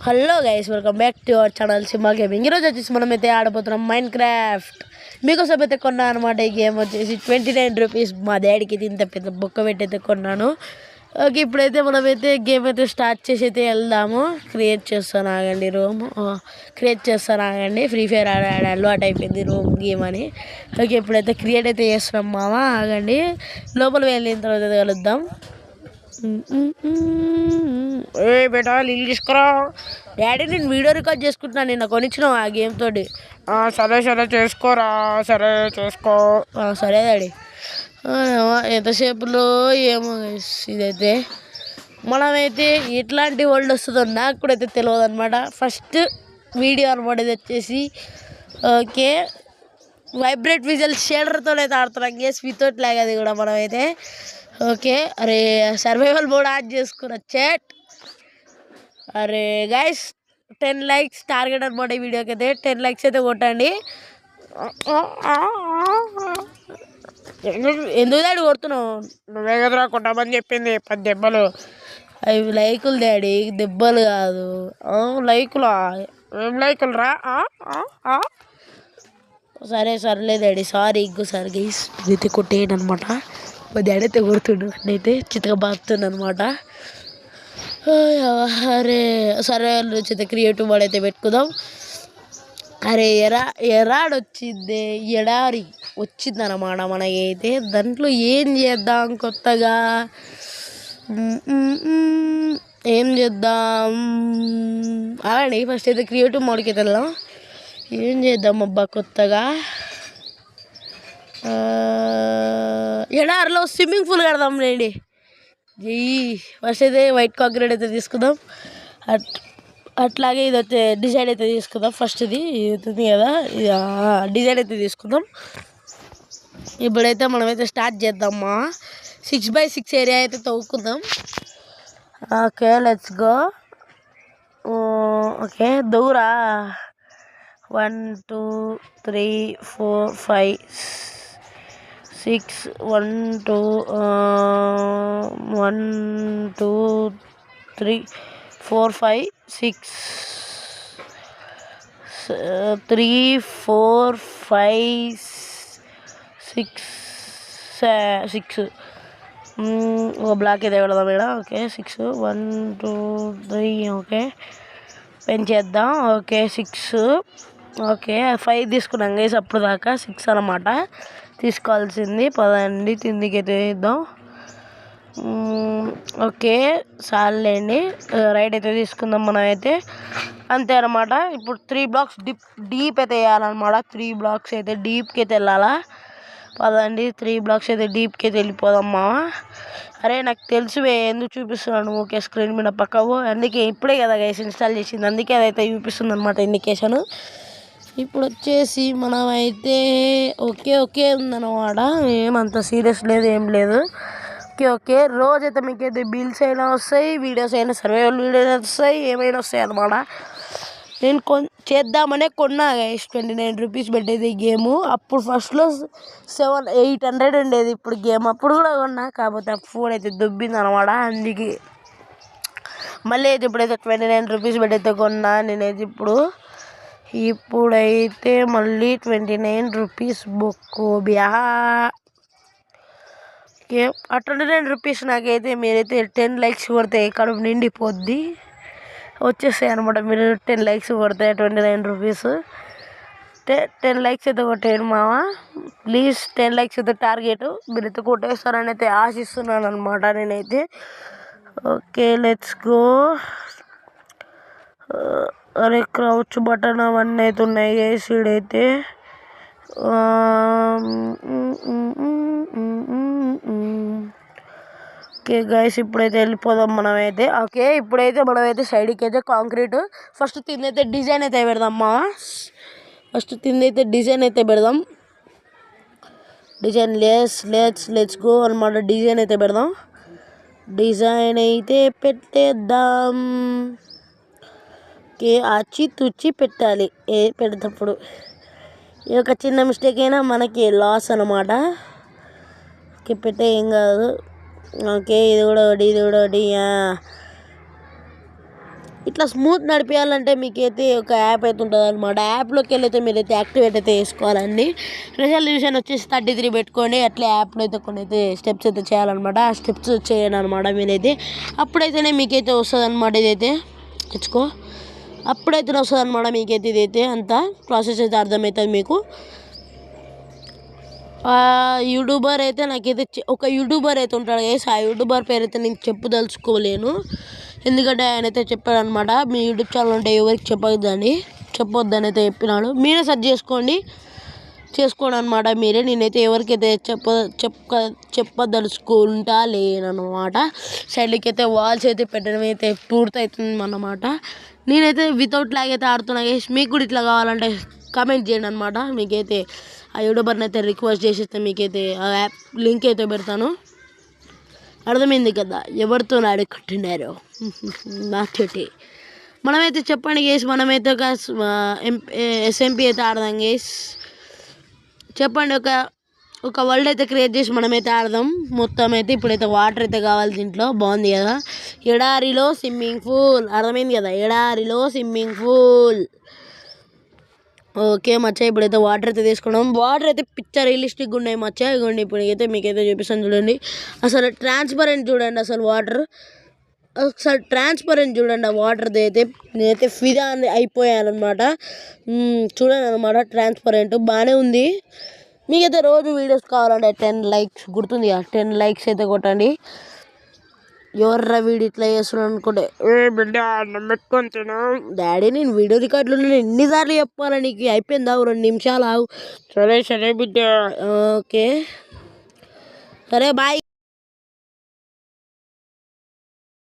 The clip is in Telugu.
Hello guys, welcome back to our channel Simba gaming. ఈరోజు వచ్చేసి మనమైతే ఆడబోతున్నాం మైండ్ క్రాఫ్ట్. మీకోసం అయితే కొన్నా అనమాట. ఈ గేమ్ వచ్చేసి 29 రూపీస్. మా డాడీకి ఇంత పెద్ద బొక్క పెట్టి అయితే కొన్నాను. ఓకే, ఇప్పుడైతే మనమైతే గేమ్ అయితే స్టార్ట్ చేసి అయితే వెళ్దాము. క్రియేట్ చేస్తాను ఆగండి, ఫ్రీ ఫైర్ అలవాటు అయిపోయింది రూమ్ గేమ్ అని. ఓకే, ఇప్పుడైతే క్రియేట్ అయితే చేస్తున్నాం మామ. ఆగండి, లోపల వెళ్ళిన తర్వాత కలుద్దాం. ఏ బేటా నీళ్ళు తీసుకురా. డాడీ నేను వీడియో రికార్డ్ చేసుకుంటున్నాను, నిన్న కొనిచ్చినావు ఆ గేమ్ తోటి. సరే చేసుకోరా. సరే చేసుకో. సరే డాడీ. ఎంతసేపులో ఏమో ఇదైతే మనమైతే ఎట్లాంటి వరల్డ్ వస్తుందో నాకు కూడా అయితే తెలియదు అనమాట. ఫస్ట్ వీడియో అనమాట ఇది వచ్చేసి. ఓకే, వైబ్రేట్ విజువల్ షేడర్తో అయితే ఆడుతున్నాం. గేస్ వితౌట్ లాగ్ అది కూడా మనమైతే. ఓకే, అరే సర్వైవల్ మోడ్ ఆన్ చేసుకున్న చాట్. అరే గైస్ 10 likes టార్గెట్ అనమాట ఈ వీడియోకి అయితే. 10 likes అయితే కొట్టండి. ఎందుకు డాడీ కొడుతున్నావు? నువ్వే కదరా కొట్టమని చెప్పింది 10 దెబ్బలు. అవి లైకులు డాడీ, దెబ్బలు కాదు. లైకులా? ఏం లైకులు రా? సర్లే డాడీ, సారీ ఇంకోసారి గైస్ అయితే కొట్టేయండి అనమాట. మా డాడీ అయితే కొడుతుండు, నేనైతే చిత్తగా బాగుతుంది అనమాట. అరే సరే అయితే క్రియేటివ్ మోడ్ అయితే పెట్టుకుందాం. అరే ఎరాడొచ్చింది, ఎడారి వచ్చిందన్నమాట మనకైతే. దాంట్లో ఏం చేద్దాం కొత్తగా? ఏం చేద్దాం అలాంటి ఫస్ట్ అయితే క్రియేటివ్ మోడ్కి అయితే వెళ్దాం. ఏం చేద్దాం అబ్బా కొత్తగా? ఎడారిలో స్విమ్మింగ్ పూల్ కడదాం రండి. ఫస్ట్ అయితే వైట్ కాంక్రీట్ అయితే తీసుకుందాం. అట్లాగే ఇది అయితే డిజైన్ అయితే తీసుకుందాం. ఫస్ట్ ఇది అవుతుంది కదా, డిజైన్ అయితే తీసుకుందాం. ఇప్పుడైతే మనమైతే స్టార్ట్ చేద్దామా. 6x6 ఏరియా అయితే తవ్వుకుందాం. Okay, let's go. ఓకే, దూరా 1 2 3 4 5 6 1 2 1 2 3 4 5 6 3 4 5 6 ఒక బ్లాక్ అయితే పెడదాం మేడం. ఓకే 6 1 2 3. ఓకే పెంచేద్దాం. ఓకే 6. ఓకే 5 తీసుకున్నాం గైస్ అప్పుడు దాకా. 6 అన్నమాట తీసుకోవాల్సింది. పదండి కిందికైతే ఇద్దాం. ఓకే చాలండి, రైట్ అయితే తీసుకుందాం మనం అయితే. అంతే అనమాట. ఇప్పుడు 3 blocks డీప్ అయితే వేయాలన్నమాట. 3 blocks అయితే డీప్కి అయితే వెళ్ళాలా. పదండి 3 blocks అయితే డీప్కి అయితే వెళ్ళిపోదామ్మా. అరే నాకు తెలుసు ఎందుకు చూపిస్తున్నాను ఓకే స్క్రీన్ మీద పక్కవు. అందుకే ఇప్పుడే కదా గైస్ ఇన్స్టాల్ చేసింది, అందుకే అదైతే చూపిస్తుంది అనమాట ఇండికేషన్. ఇప్పుడు వచ్చేసి మనమైతే ఓకే ఉందన్నమాట. ఏమంత సీరియస్ లేదు, ఏం లేదు. ఓకే రోజైతే మీకైతే బిల్స్ అయినా వస్తాయి, వీడియోస్ అయినా, సర్వైవల్ వీడియోస్ వస్తాయి, ఏమైనా వస్తాయి అన్నమాట. నేను చేద్దామనే కొన్నా గైస్ 29 రూపీస్ పెట్టేది ఈ గేము. అప్పుడు ఫస్ట్లో 800 ఉండేది ఇప్పుడు గేమ్. అప్పుడు కూడా కొన్నా, కాకపోతే ఆ ఫోన్ అయితే దొబ్బింది అనమాట. అందుకే మళ్ళీ అయితే ఇప్పుడైతే 29 రూపీస్ పెట్టయితే కొన్నా నేనైతే. ఇప్పుడైతే మళ్ళీ 29 రూపీస్ బొక్కు బ్యా. ఓకే ఆ 29 రూపీస్ నాకైతే మీరైతే 10 likes కొడితే కడుపు నిండిపోద్ది, వచ్చేస్తాయి అనమాట. మీరు 10 likes కొడితే 29 రూపీస్. 10 likes అయితే కొట్టేయండి మామ ప్లీజ్. 10 likes అయితే టార్గెట్. మీరైతే కొట్టేస్తారని అయితే ఆశిస్తున్నాను అనమాట నేనైతే. Okay let's go. అరే క్రౌచ్ బటన్ అవన్నీ అయితే ఉన్నాయి గైస్ ఇడైతే. ఓకే గైస్ ఇప్పుడైతే వెళ్ళిపోదాం మనమైతే. ఓకే ఇప్పుడైతే మనమైతే సైడ్కి అయితే కాంక్రీట్ ఫస్ట్ తిందైతే డిజైన్ అయితే పెడదామ్మా. డిజైన్ లెట్స్ గో అనమాట. డిజైన్ అయితే పెడదాం. డిజైన్ అయితే పెట్టేద్దాం. ఓకే ఆచి పెట్టాలి పెడేటప్పుడు. ఈ యొక్క చిన్న మిస్టేక్ అయినా మనకి లాస్ అనమాట. ఓకే పెట్టే ఏం కాదు. ఓకే ఇది కూడా ఒకటి ఇట్లా స్మూత్ నడిపించాలంటే మీకైతే ఒక యాప్ అయితే ఉంటుంది అనమాట. యాప్లోకి వెళ్ళైతే మీరైతే యాక్టివేట్ అయితే చేసుకోవాలండి. రెజల్యూషన్ వచ్చేసి 33 పెట్టుకోండి. అట్లా యాప్లో అయితే కొన్ని అయితే స్టెప్స్ అయితే చేయాలన్నమాట. ఆ స్టెప్స్ చేయండి అనమాట మీరైతే. అప్పుడైతేనే మీకైతే వస్తుంది అనమాట. ఇదైతే తెచ్చుకో, అప్పుడైతే వస్తుంది అనమాట మీకైతే. ఇదైతే అంతా ప్రాసెస్ అయితే అర్థమవుతుంది మీకు. యూట్యూబర్ అయితే నాకైతే ఒక యూట్యూబర్ అయితే ఉంటాడు గైస్. ఆ యూట్యూబర్ పేరు అయితే నేను చెప్పదలుచుకోలేను, ఎందుకంటే ఆయన అయితే చెప్పాడు అనమాట, మీ యూట్యూబ్ ఛానల్ ఉంటే ఎవరికి చెప్పొద్దని అయితే చెప్పినాడు. మీరే సెర్చ్ చేసుకోండి అనమాట మీరే. నేనైతే ఎవరికైతే చెప్పదలుచుకుంటా లేనమాట. సైడ్కి అయితే వాల్స్ అయితే పెట్టడం అయితే పూర్తవుతుంది అన్నమాట. నేనైతే వితౌట్ లాగ్ అయితే ఆడుతున్నా గైస్. మీకు కూడా ఇట్లా కావాలంటే కామెంట్ చేయండి అనమాట. మీకైతే ఆ యూట్యూబర్ని అయితే రిక్వెస్ట్ చేసిస్తే మీకైతే ఆ యాప్ లింక్ అయితే పెడతాను. అర్థమైంది కదా ఎవరితో నాడు కట్టినారో నాటి. మనమైతే చెప్పండి గేస్, మనమైతే ఒక SMP అయితే ఆడదాం గేస్. చెప్పండి, ఒక వరల్డ్ అయితే క్రియేట్ చేసి మనమైతే ఆడదాం మొత్తం అయితే. ఇప్పుడైతే వాటర్ అయితే కావాలి దీంట్లో. బాగుంది కదా, ఎడారిలో స్విమ్మింగ్ పూల్. అర్థమైంది కదా, ఎడారిలో స్విమ్మింగ్ పూల్. ఓకే మచ్చా, ఇప్పుడైతే వాటర్ అయితే తీసుకున్నాం. వాటర్ అయితే పిక్చర్ రియలిస్టిక్గా ఉన్నాయి మచ్చా. ఇవ్వండి ఇప్పుడు అయితే మీకైతే చూపిస్తాను చూడండి. అసలు ట్రాన్స్పరెంట్ చూడండి, అసలు వాటర్ ఒకసారి ట్రాన్స్పరెంట్ చూడండి. ఆ వాటర్ది అయితే నేనైతే ఫిదా అయిపోయాను అనమాట. చూడండి అనమాట, ట్రాన్స్పరెంట్ బాగానే ఉంది. మీకైతే రోజు వీడియోస్ కావాలంటే 10 likes గుర్తుంది కదా, 10 likes అయితే కొట్టండి. ఎవర్రా వీడియో ఇట్లా చేస్తున్నాడు అనుకుంటే, బిడ్డ పెట్టుకొని తిను డాడీ, నేను వీడియో రికార్డులో ఎన్నిసార్లు చెప్పాలా నీకు, అయిపోయిందా 2 నిమిషాలు ఆగు. సరే బిడ్డ, ఓకే సరే బాయ్.